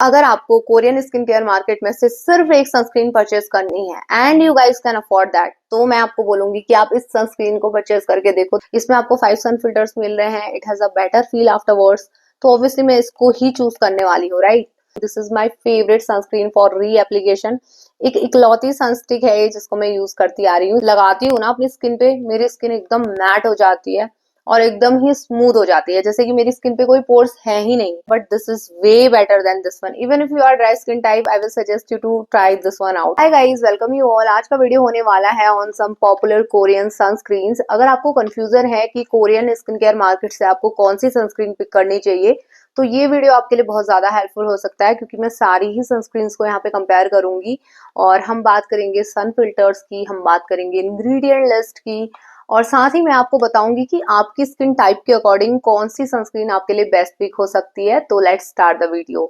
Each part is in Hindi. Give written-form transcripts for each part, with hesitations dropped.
अगर आपको कोरियन स्किन केयर मार्केट में से सिर्फ एक सनस्क्रीन परचेज करनी है and you guys can afford that, तो मैं आपको बोलूंगी कि आप इस सनस्क्रीन को परचेज करके देखो। इसमें आपको 5 सन फिल्टर्स मिल रहे हैं, it has a better feel afterwards, तो ऑब्वियसली मैं इसको ही चूज करने वाली हूँ, right. This is my favourite sunscreen for reapplication. एक इकलौती सनस्टिक है जिसको मैं यूज करती आ रही हूँ। लगाती हूँ ना अपनी स्किन पे, मेरी स्किन एकदम मैट हो जाती है और एकदम ही स्मूथ हो जाती है, जैसे कि मेरी स्किन पे कोई पोर्स है ही नहीं। But this is way better than this one. Even if you are dry skin type, I will suggest you to try this one out. Hi guys, welcome you all. आज का वीडियो होने वाला है on some popular Korean sunscreens. अगर आपको कंफ्यूजन है कि कोरियन स्किन केयर मार्केट से आपको कौन सी सनस्क्रीन पिक करनी चाहिए, तो ये वीडियो आपके लिए बहुत ज्यादा हेल्पफुल हो सकता है, क्योंकि मैं सारी ही सनस्क्रीन्स को यहाँ पे कंपेयर करूंगी और हम बात करेंगे सन फिल्टर्स की, हम बात करेंगे इंग्रेडिएंट लिस्ट की, और साथ ही मैं आपको बताऊंगी कि आपकी स्किन टाइप के अकॉर्डिंग कौन सी सनस्क्रीन आपके लिए बेस्ट पिक हो सकती है। तो let's start the video.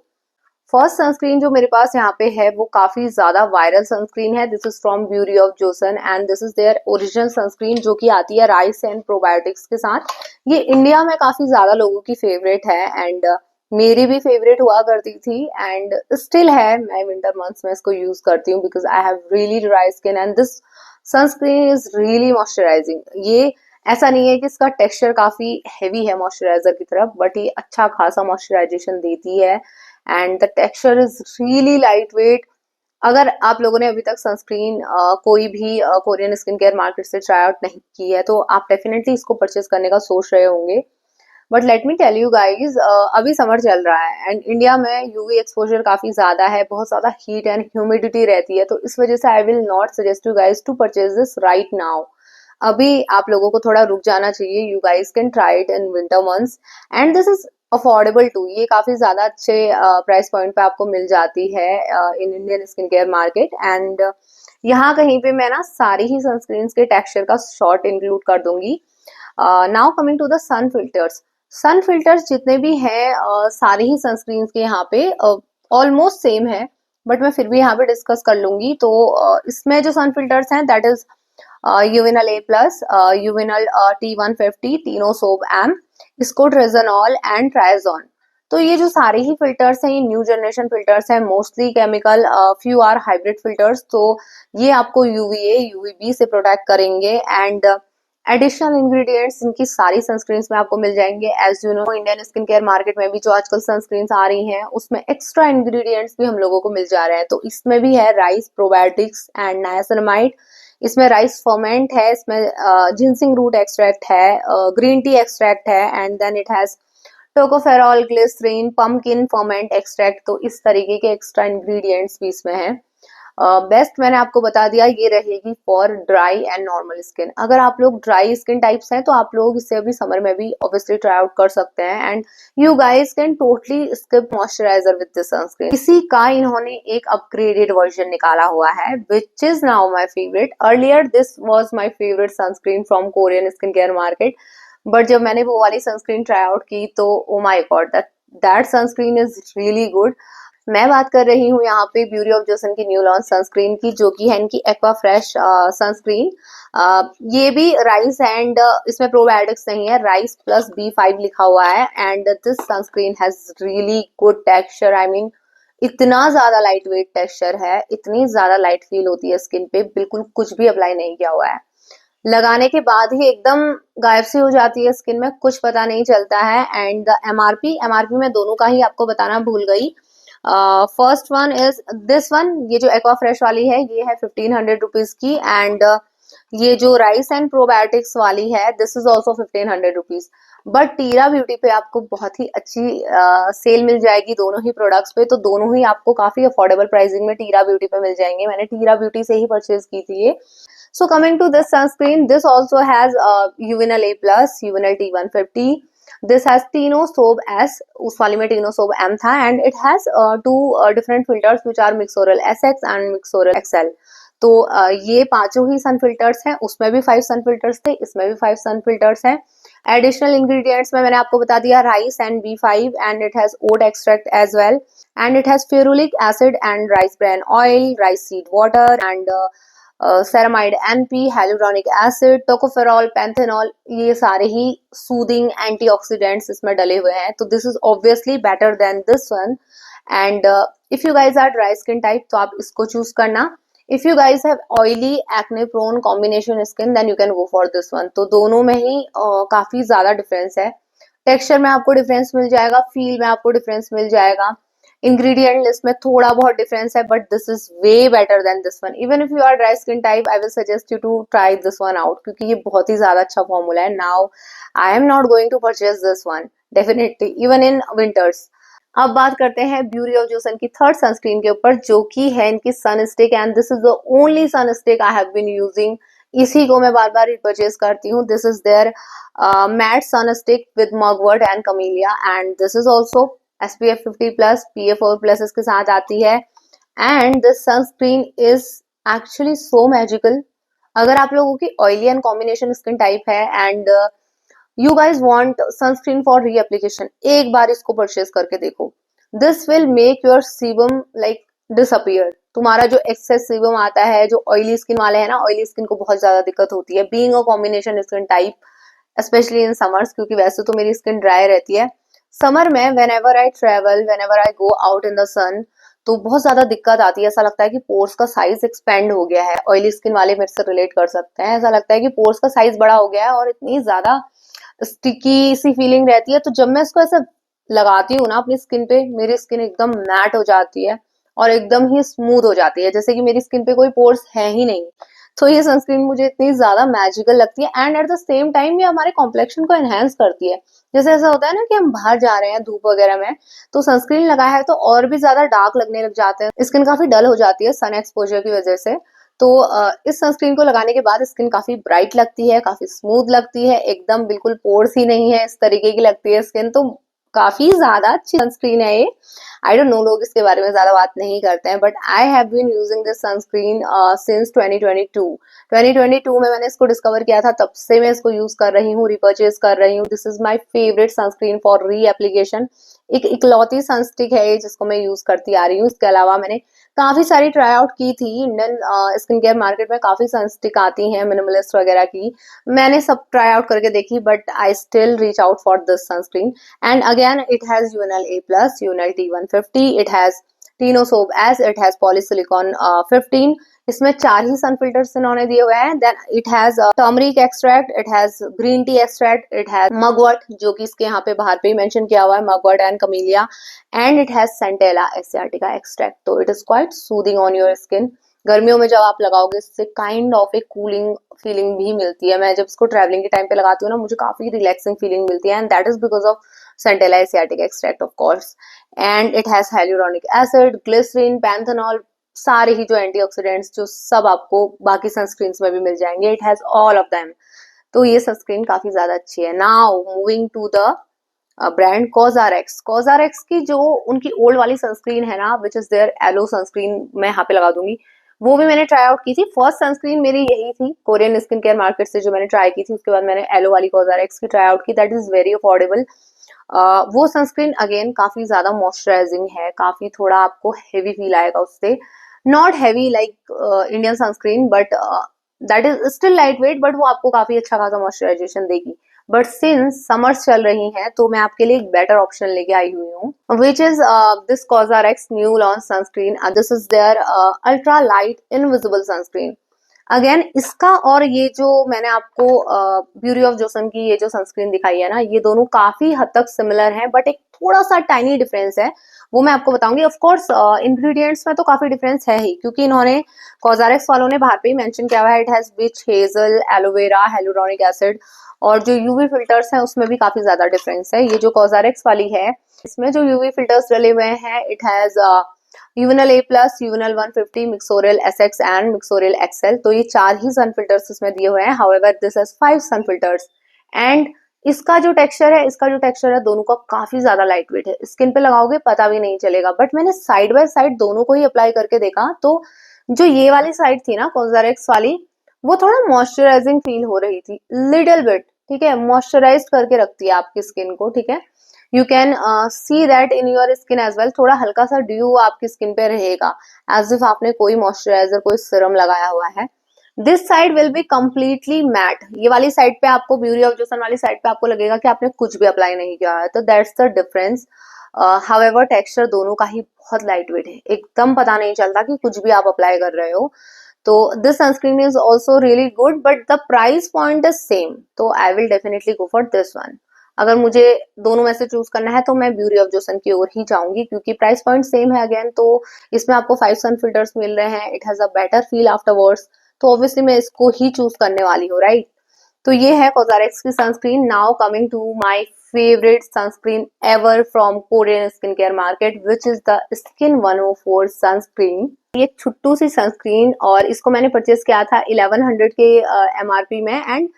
First sunscreen जो मेरे पास यहाँ पे है वो काफी ज्यादा वायरल सनस्क्रीन है। This is from beauty of Jason and this is their original sunscreen, जो कि आती है राइस एंड प्रोबायोटिक्स के साथ। ये इंडिया में काफी ज्यादा लोगों की फेवरेट है एंड मेरी भी फेवरेट हुआ करती थी एंड स्टिल है। मैं विंटर मंथ्स में इसको यूज करती हूँ because I have really dry skin and this sunscreen is really moisturising. ये ऐसा नहीं है कि इसका टेक्सचर काफी हैवी है मॉइस्चराइजर की तरफ, बट ये अच्छा खासा मॉइस्चराइजेशन देती है and the texture is really light weight. अगर आप लोगों ने अभी तक सनस्क्रीन कोई भी कोरियन स्किन केयर मार्केट से ट्राई आउट नहीं की है, तो आप डेफिनेटली इसको परचेज करने का सोच रहे होंगे। But let me tell you guys, अभी समर चल रहा है एंड इंडिया में यूवी एक्सपोजर काफी ज्यादा है, बहुत ज्यादा हीट एंड ह्यूमिडिटी रहती है, तो इस वजह से I will not suggest you guys to purchase this right now. अभी आप लोगों को थोड़ा रुक जाना चाहिए। You guys can try it in winter months and this is affordable too. ये काफी ज्यादा अच्छे प्राइस पॉइंट पे आपको मिल जाती है in Indian skin care market. And यहाँ कहीं पे मैं ना सारी ही सनस्क्रीन के टेक्सचर का शॉर्ट इंक्लूड कर दूंगी। Now coming to the sun filters. Sun filters जितने भी हैं सारे ही सनस्क्रीन के यहाँ पे ऑलमोस्ट सेम है, बट मैं फिर भी यहाँ पे डिस्कस कर लूंगी। तो इसमें जो सन फिल्टर्स हैं that is Uvinul A plus, Uvinul T150, Tinosorb M, स्कोट्रेजनॉल एंड ट्राइजोन। तो ये जो सारे ही फिल्टर्स हैं ये न्यू जनरेशन फिल्टर्स हैं, mostly chemical, few are hybrid filters. तो ये आपको यूवीए यूवीबी से प्रोटेक्ट करेंगे एंड एडिशनल इंग्रेडिएंट्स इनकी सारी सनस्क्रीन में आपको मिल जाएंगे। As you know, Indian skin care market में भी जो आजकल सनस्क्रीन आ रही हैं उसमें एक्स्ट्रा इंग्रेडिएंट्स भी हम लोगों को मिल जा रहे हैं। तो इसमें भी है राइस प्रोबायोटिक्स एंड नायासिनामाइड, इसमें राइस फर्मेंट है, इसमें जिनसिंग रूट एक्सट्रैक्ट है, ग्रीन टी एक्सट्रैक्ट है and then it has tocopherol, glycerin, pumpkin ferment extract. तो इस तरीके के एक्स्ट्रा इंग्रेडिएंट्स भी इसमें हैं। बेस्ट मैंने आपको बता दिया, ये रहेगी for dry and normal skin. अगर आप लोग ड्राई स्किन टाइप्स हैं तो आप लोग इसे अभी समर में भी ऑब्वियसली ट्राई आउट कर सकते हैं and you guys can totally skip moisturiser with this sunscreen. इसी का इन्होंने एक अपग्रेडेड वर्जन निकाला हुआ है which is now my favourite. Earlier this was my favourite sunscreen from Korean skin care market, but जब मैंने वो वाली सनस्क्रीन ट्राई आउट की तो oh my god, that sunscreen is really good. मैं बात कर रही हूँ यहाँ पे ब्यूटी ऑफ जोसन की न्यू लॉन्च सनस्क्रीन की, जो कि है इनकी एक्वा फ्रेश सनस्क्रीन। ये भी राइस एंड इसमें प्रोबायोटिक्स नहीं है, राइस प्लस B5 लिखा हुआ है and this sunscreen has really good texture. I mean इतना ज्यादा लाइट वेट टेक्सचर है, इतनी ज्यादा लाइट फील होती है स्किन पे, बिल्कुल कुछ भी अप्लाई नहीं किया हुआ है, लगाने के बाद ही एकदम गायब सी हो जाती है स्किन में, कुछ पता नहीं चलता है। एंड द एमआरपी मैं दोनों का ही आपको बताना भूल गई। First one is this one, ये जो एक्वा फ्रेश वाली है ये है 1500 रुपीज की एंड ये जो राइस एंड प्रोबायोटिक्स वाली है this is also 1500 rupees. But टीरा beauty पे आपको बहुत ही अच्छी सेल मिल जाएगी दोनों ही प्रोडक्ट्स पे, तो दोनों ही आपको काफी अफोर्डेबल प्राइसिंग में टीरा ब्यूटी पे मिल जाएंगे। मैंने टीरा ब्यूटी से ही परचेज की थी ये। So coming to this sunscreen, this also has Uvinal A plus, Uvinal T150. This has Tino Soap S, उस वाली में Tino Soap M था and it has two different filters which are Mixoryl SX and Mixoryl XL. तो ये पांचों ही सन फिल्टर्स हैं, उसमें भी 5 सन फिल्टर्स थे, इसमें भी 5 सन फिल्टर्स हैं। एडिशनल इंग्रेडिएंट्स में मैंने आपको बता दिया rice and B5 and it has oat extract as well and it has ferulic acid and rice bran oil, rice seed water and ceramide NP, hyaluronic acid, tocopherol, panthenol, ये सारे ही सूदिंग एंटीऑक्सीडेंट्स इसमें डले हुए हैं। तो this is obviously better than this one and if you guys are dry skin type तो आप इसको चूज करना। If you guys have oily acne prone combination skin then you can go for this one. तो दोनों में ही काफी ज्यादा डिफरेंस है। टेक्सचर में आपको डिफरेंस मिल जाएगा, फील में आपको डिफरेंस मिल जाएगा, इंग्रेडिएंट लिस्ट में थोड़ा बहुत डिफरेंस है, but this is way better than this one. Even if you are dry skin type I will suggest you to try this one out, क्योंकि ये बहुत ही ज्यादा अच्छा फॉर्मूला है। Now I am not going to purchase this one definitely even in winters. अब बात करते हैं ब्यूटी ऑफ जोसन की थर्ड सनस्क्रीन के ऊपर, जो कि है इनकी sun stick, and this is the only sun stick I have been using. इसी को मैं बार बार रिपर्चेज करती हूँ। This is their matte sun stick with mugwort and camellia, and this is also SPF 50+, PA4+ इसके साथ आती है। And this sunscreen is actually so magical. अगर आप लोगों की oily and combination skin type है and you guys want sunscreen for reapplication, एक बार इसको परचेज करके देखो। This will make your sebum like disappear. तुम्हारा जो एक्सेस सीबम आता है, जो ऑयली स्किन वाले हैं ना, ऑयली स्किन को बहुत ज्यादा दिक्कत होती है being a combination skin type, specially in summers, क्योंकि वैसे तो मेरी स्किन ड्राई रहती है। समर में whenever I travel, whenever I go out in the sun, तो बहुत ज्यादा दिक्कत आती है। ऐसा लगता है कि पोर्स का साइज एक्सपेंड हो गया है। ऑयली स्किन वाले मेरे से रिलेट कर सकते हैं। ऐसा लगता है कि पोर्स का साइज बड़ा हो गया है और इतनी ज्यादा स्टिकी सी फीलिंग रहती है। तो जब मैं इसको ऐसे लगाती हूँ ना अपनी स्किन पे, मेरी स्किन एकदम मैट हो जाती है और एकदम ही स्मूथ हो जाती है, जैसे कि मेरी स्किन पे कोई पोर्स है ही नहीं। तो ये सनस्क्रीन मुझे इतनी ज्यादा मैजिकल लगती है, and eight the same time ये हमारे कॉम्प्लेक्शन को एनहेंस करती है। जैसे ऐसा होता है ना कि हम बाहर जा रहे हैं धूप वगैरह में, तो सनस्क्रीन लगाया है तो और भी ज्यादा डार्क लगने लग जाते हैं, स्किन काफी डल हो जाती है सन एक्सपोजर की वजह से। तो इस सनस्क्रीन को लगाने के बाद स्किन काफी ब्राइट लगती है, काफी स्मूथ लगती है, एकदम बिल्कुल पोर्स ही नहीं है, इस तरीके की लगती है स्किन। तो काफी ज्यादा अच्छी सनस्क्रीन है ये। आई डोंट नो, लोग इसके बारे में ज्यादा बात नहीं करते हैं, but I have been using this sunscreen since 2022। 2022 में मैंने इसको डिस्कवर किया था, तब से मैं इसको यूज कर रही हूँ, रिपर्चेज कर रही हूँ। This is my favourite sunscreen for reapplication. एक इकलौती सनस्टिक है जिसको मैं यूज करती आ रही हूँ। इसके अलावा मैंने काफी सारी ट्राई आउट की थी। इंडियन स्किन केयर मार्केट में काफी सनस्टिक आती हैं मिनिमलिस्ट वगैरह की, मैंने सब ट्राई आउट करके देखी, but I still reach out for this sunscreen. And again, it has UNL A+, UNL T150, it has Tino-Soap S, it has Polysilicon 15। इसमें 4 ही सन फिल्टर्स इन्होंने दिए हुए हैं। Then it has turmeric extract, it has green tea extract, it has mugwort, जो कि इसके यहाँ पे बाहर पे ही मेंशन किया हुआ है, mugwort and camellia, and it has centella asiatica extract. तो it is quite soothing on your skin. गर्मियों में जब आप लगाओगे इससे काइंड ऑफ एक कूलिंग फीलिंग भी मिलती है। मैं जब इसको ट्रैवलिंग के टाइम पे लगाती हूँ ना, मुझे काफी रिलैक्सिंग फीलिंग मिलती है, and that is because of centella asiatica extract of course. And it has hyaluronic acid, glycerine, panthenol, सारे ही जो एंटीऑक्सीडेंट्स जो सब आपको बाकी सनस्क्रीन में भी मिल जाएंगे, it has all of them. तो ये सनस्क्रीन काफी ज्यादा अच्छी है। Now moving to the brand COSRX। COSRX की जो उनकी ओल्ड वाली सनस्क्रीन है ना, which is their aloe sunscreen, मैं यहाँ पे लगा दूंगी, वो भी मैंने ट्राई आउट की थी। फर्स्ट सनस्क्रीन मेरी यही थी कोरियन स्किन केयर मार्केट से जो मैंने ट्राई की थी। उसके बाद मैंने एलो वाली COSRX की ट्राई आउट की, दैट इज वेरी अफोर्डेबल। वो सनस्क्रीन अगेन काफी ज्यादा मॉइस्चराइजिंग है, काफी थोड़ा आपको हेवी फील आएगा उससे, not heavy like Indian sunscreen, but that is still light weight, but वो आपको काफी अच्छा खासा मॉइस्चराइजेशन देगी। बट सिंस समर्स चल रही हैं तो मैं आपके लिए एक बेटर ऑप्शन लेके आई हुई हूँ, which is this COSRX new launch sunscreen. This is their ultra light invisible sunscreen. Again इसका और ये जो मैंने आपको ब्यूटी ऑफ जोसन की ये जो सनस्क्रीन दिखाई है ना, ये दोनों काफी हद तक सिमिलर हैं, बट एक थोड़ा सा टाइनी डिफरेंस है, वो मैं आपको बताऊंगी। ऑफ कोर्स इंग्रेडिएंट्स में तो काफी डिफरेंस है ही, क्योंकि इन्होंने COSRX वालों ने बाहर पे ही मेंशन किया हुआ है, it has witch hazel, aloe vera, hyaluronic acid, और जो यूवी फिल्टर्स हैं उसमें भी काफी ज्यादा डिफरेंस है। ये जो COSRX वाली है इसमें जो यूवी फिल्टर्स डले हुए हैं, it has Uvinul A+, Uvinul 150, Mexoryl SX and Mexoryl XL। तो ये 4 ही सन फिल्टर्स इसमें दिए हुए हैं। However this has 5 sun filters, and इसका जो टेक्सचर है दोनों का काफी ज्यादा लाइट वेट है। स्किन पे लगाओगे पता भी नहीं चलेगा, बट मैंने साइड बाय साइड दोनों को ही अप्लाई करके देखा, तो जो ये वाली साइड थी ना COSRX वाली, वो थोड़ा मॉइस्चराइजिंग फील हो रही थी, लिटिल बिट, ठीक है, मॉइस्चराइज करके रखती है आपकी स्किन को, ठीक है। You can see that in your skin as well, थोड़ा हल्का सा ड्यू आपकी स्किन पे रहेगा, एज इफ आपने कोई मॉइस्चराइजर, कोई सिरम लगाया हुआ है। This side will be completely mat. ये वाली साइड पे आपको, ब्यूटी ऑफ जोसन वाली साइड पे आपको लगेगा कि आपने कुछ भी अप्लाई नहीं किया है, तो that's the difference. However texture दोनों का ही बहुत लाइट वेट है, एकदम पता नहीं चलता कि कुछ भी आप अप्लाई कर रहे हो। तो this sunscreen is also really good but the price point is same, तो I will definitely go for this one. अगर मुझे दोनों में से चूज करना है तो मैं ब्यूटी ऑफ जोसन की ओर ही जाऊंगी, क्योंकि प्राइस पॉइंट सेम है अगेन, तो इसमें आपको 5 सन फिल्टर्स मिल रहे हैं, it has a better feel afterwards, तो ऑब्वियसली मैं इसको ही चूज करने वाली हूँ, राइट। तो ये है COSRX की sunscreen. Now coming to my favourite sunscreen ever from Korean skin care market, which is the skin 104 sunscreen. ये छुट्टू सी सनस्क्रीन, और इसको मैंने परचेज किया था 1100 के MRP में, एंड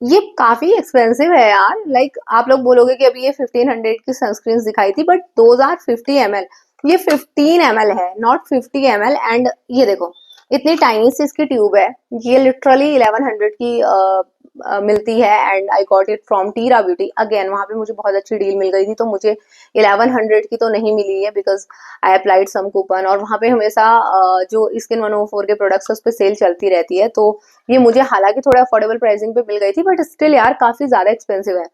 ये काफी एक्सपेंसिव है यार। लाइक आप लोग बोलोगे कि अभी ये 1500 की सनस्क्रीन दिखाई थी, बट दोज आर 50 ml, ये 15 ml है, नॉट 50 ml। एंड ये देखो इतनी टाइनी सी इसकी ट्यूब है, ये लिटरली 1100 की मिलती है, and I got it from टीरा beauty. Again वहां पे मुझे बहुत अच्छी डील मिल गई थी, तो मुझे 1100 की तो नहीं मिली है because I applied some coupon, और वहां पे हमेशा जो स्किन 104 के प्रोडक्ट्स उस पर सेल चलती रहती है, तो ये मुझे हालांकि थोड़ा अफोर्डेबल प्राइसिंग पे मिल गई थी, बट स्टिल यार काफी ज्यादा एक्सपेंसिव है।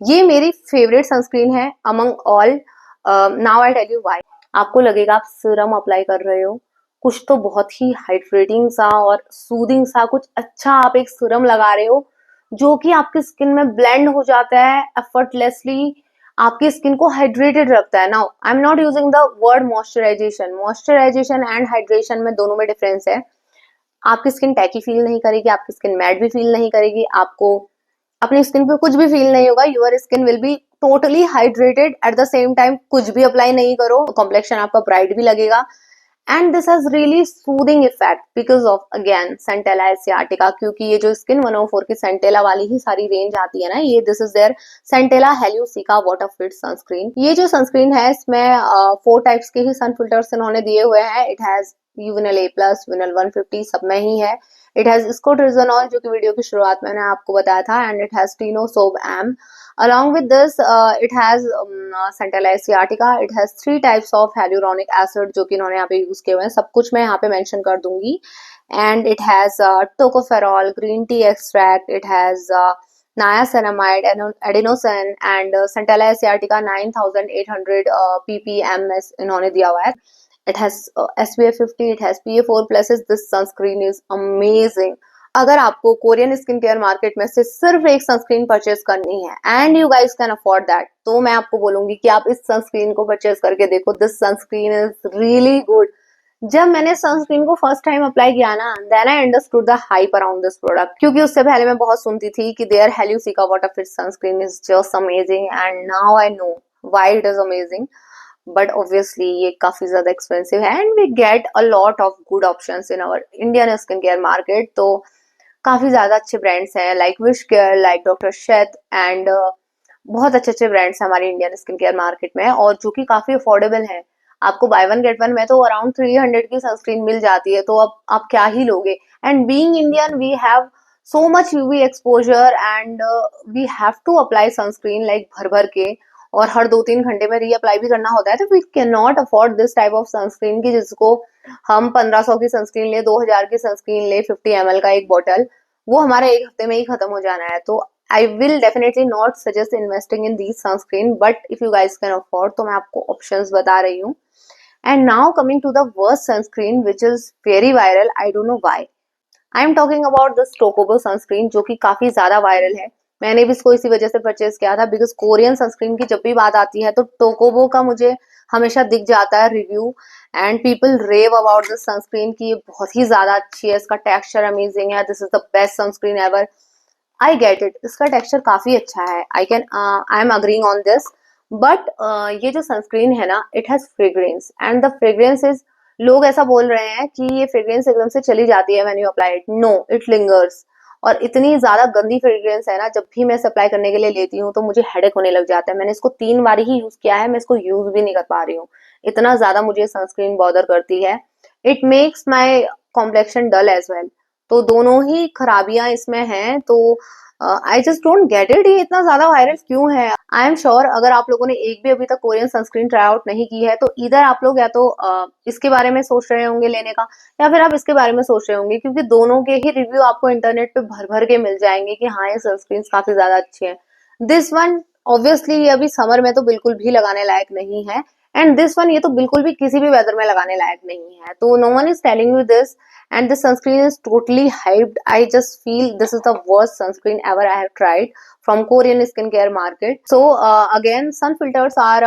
ये मेरी फेवरेट सनस्क्रीन है among all. Now I tell you why. आपको लगेगा आप सीरम अप्लाई कर रहे हो, कुछ तो बहुत ही हाइड्रेटिंग सा और सूदिंग सा कुछ अच्छा आप एक सीरम लगा रहे हो, जो कि आपकी स्किन में ब्लेंड हो जाता है एफर्टलेसली, आपकी स्किन को हाइड्रेटेड रखता है। Now I am not using the word moisturisation, moisturisation and hydration में दोनों में डिफरेंस है। आपकी स्किन टैकी फील नहीं करेगी, आपकी स्किन मैट भी फील नहीं करेगी, आपको अपनी स्किन पे कुछ भी फील नहीं होगा, your skin will be totally hydrated. At the same time कुछ भी अप्लाई नहीं करो, कॉम्प्लेक्शन आपका ब्राइट भी लगेगा, and this has really soothing effect because of again centella asiatica, क्योंकि ये जो स्किन 104 की सेंटेला वाली ही सारी रेंज आती है ना, ये this is their centella hyalucica water fit sunscreen. ये जो सनस्क्रीन है इसमें 4 टाइप्स के ही सन फिल्टर्स इन्होंने दिए हुए हैं। इट हैज यूविनल A+, विनल 150 सब में ही है। इट हैज स्कोट्रिजोनॉल, जो कि वीडियो की शुरुआत में मैंने आपको बताया था, and it has Tinosorb M. Along with this, it has Centella asiatica. It has 3 types of hyaluronic acid जो कि इन्होंने यहाँ पे यूज किए हुए हैं, सब कुछ मैं यहाँ पे मेंशन कर दूंगी। And it has tocopherol, green tea extract. It has niacinamide, adenosine, and Centella asiatica 9800 ppm इन्होंने दिया हुआ है। It has SPF 50. It has PA4+. This sunscreen is amazing. अगर आपको कोरियन स्किन केयर मार्केट में से सिर्फ एक सनस्क्रीन परचेज करनी है and you guys can afford that, तो मैं आपको बोलूंगी कि आप इस सनस्क्रीन को परचेज करके देखो। This sunscreen is really good. जब मैंने सनस्क्रीन को फर्स्ट टाइम अप्लाई किया ना, then I understood the hype around this product, क्योंकि उससे पहले मैं बहुत सुनती थी कि their hyalucica water fit sunscreen is just amazing, and now I know why it is amazing. But obviously ये काफी ज्यादा एक्सपेंसिव है, and we get a lot of good options in our Indian skin care market. तो काफी ज्यादा अच्छे ब्रांड्स हैं, like Wishcare, like doctor Sheth, and बहुत अच्छे अच्छे ब्रांड्स हैं हमारी इंडियन स्किन केयर मार्केट में, और जो कि काफी अफोर्डेबल हैं। आपको बाय वन गेट वन में तो अराउंड 300 की सनस्क्रीन मिल जाती है, तो अब आप क्या ही लोगे। And being Indian we have so much UV exposure, and we have to apply sunscreen like भर भर के, और हर 2-3 घंटे में रीअप्लाई भी करना होता है। तो we can not afford this type of sunscreen की जिसको हम 1500 की सनस्क्रीन ले, 2000 की सनस्क्रीन ले, 50 ml का एक बॉटल, वो हमारे एक हफ्ते में ही खत्म हो जाना है। तो I will definitely not suggest investing in these sunscreen, but if you guys can afford, तो मैं आपको ऑप्शंस बता रही हूँ। And now coming to the worst sunscreen which is very viral, I don't know why. I am talking about this Tocobo sunscreen, जो कि काफी ज्यादा वायरल है। मैंने भी इसको इसी वजह से परचेज किया था, बिकॉज कोरियन सनस्क्रीन की जब भी बात आती है तो टोकोबो का मुझे हमेशा दिख जाता है review, and people rave about this sunscreen की ये बहुत ही ज्यादा अच्छी है, इसका टेक्सचर अमेजिंग है, this is the best sunscreen ever. I get it, इसका टेक्सचर काफी अच्छा है, I am agreeing on this, but ये जो सनस्क्रीन है ना, it has fragrance, and the fragrance is, लोग ऐसा बोल रहे हैं कि ये फ्रेग्रेंस एकदम से चली जाती है when you apply it, no it lingers. और इतनी ज्यादा गंदी फ्रेग्रेंस है ना, जब भी मैं इसे अप्लाई करने के लिए लेती हूँ तो मुझे हेडेक होने लग जाता है। मैंने इसको 3 बार ही यूज किया है, मैं इसको यूज भी नहीं कर पा रही हूँ, इतना ज्यादा मुझे सनस्क्रीन बॉदर करती है। It makes my complexion dull as well, तो दोनों ही खराबियां इसमें हैं। तो I just don't get it, ये इतना ज्यादा वायरल क्यों है। आई एम श्योर अगर आप लोगों ने एक भी अभी तक कोरियन सनस्क्रीन ट्राई आउट नहीं की है, तो इधर आप लोग या तो इसके बारे में सोच रहे होंगे लेने का, या फिर आप इसके बारे में सोच रहे होंगे, क्योंकि दोनों के ही रिव्यू आपको इंटरनेट पे भर भर के मिल जाएंगे कि हाँ ये सनस्क्रीन काफी ज्यादा अच्छी है। दिस वन ऑब्वियसली ये अभी समर में तो बिल्कुल भी लगाने लायक नहीं है, एंड दिस वन ये तो बिल्कुल भी किसी भी वेदर में लगाने लायक नहीं है, तो no one is telling you this, and this sunscreen is totally hyped. I just feel this is the worst sunscreen ever I have tried from Korean skincare market. So again, sun filters are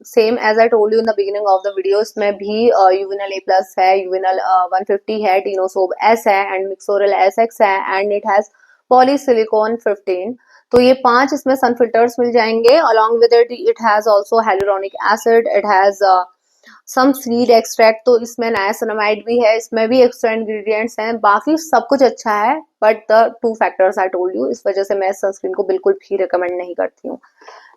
same as I told you in the beginning of the video. इसमें भी यूविनल ए प्लस है, यूविनल 150 है, टीनोसोब एस है, एंड मिक्सोरल एस एक्स है, एंड इट हैज पॉलीसिलिकॉन 15. तो ये 5 इसमें सन फिल्टर्स मिल जाएंगे. Along with it it has also hyaluronic acid, it has some seed extract, तो इसमें नायासिनामाइड भी है, इसमें भी एक्स्ट्रा इंग्रेडिएंट्स हैं. बाकी सब कुछ अच्छा है, but the 2 factors I told you, इस वजह से मैं सनस्क्रीन को बिल्कुल भी रिकमेंड नहीं करती हूँ.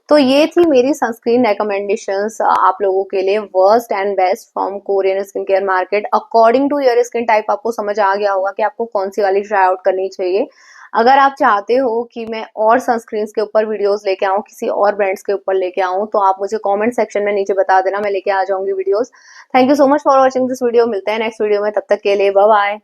तो ये थी मेरी सनस्क्रीन रिकमेंडेशंस आप लोगों के लिए, worst and best from Korean skin care market. According to your skin type आपको समझ आ गया होगा कि आपको कौन सी वाली ट्राई आउट करनी चाहिए. अगर आप चाहते हो कि मैं और सनस्क्रीन्स के ऊपर वीडियोस लेके आऊँ, किसी और ब्रांड्स के ऊपर लेके आऊँ, तो आप मुझे कमेंट सेक्शन में नीचे बता देना, मैं लेके आ जाऊंगी videos. Thank you so much for watching this video. मिलते हैं नेक्स्ट वीडियो में, तब तक के लिए बाय बाय.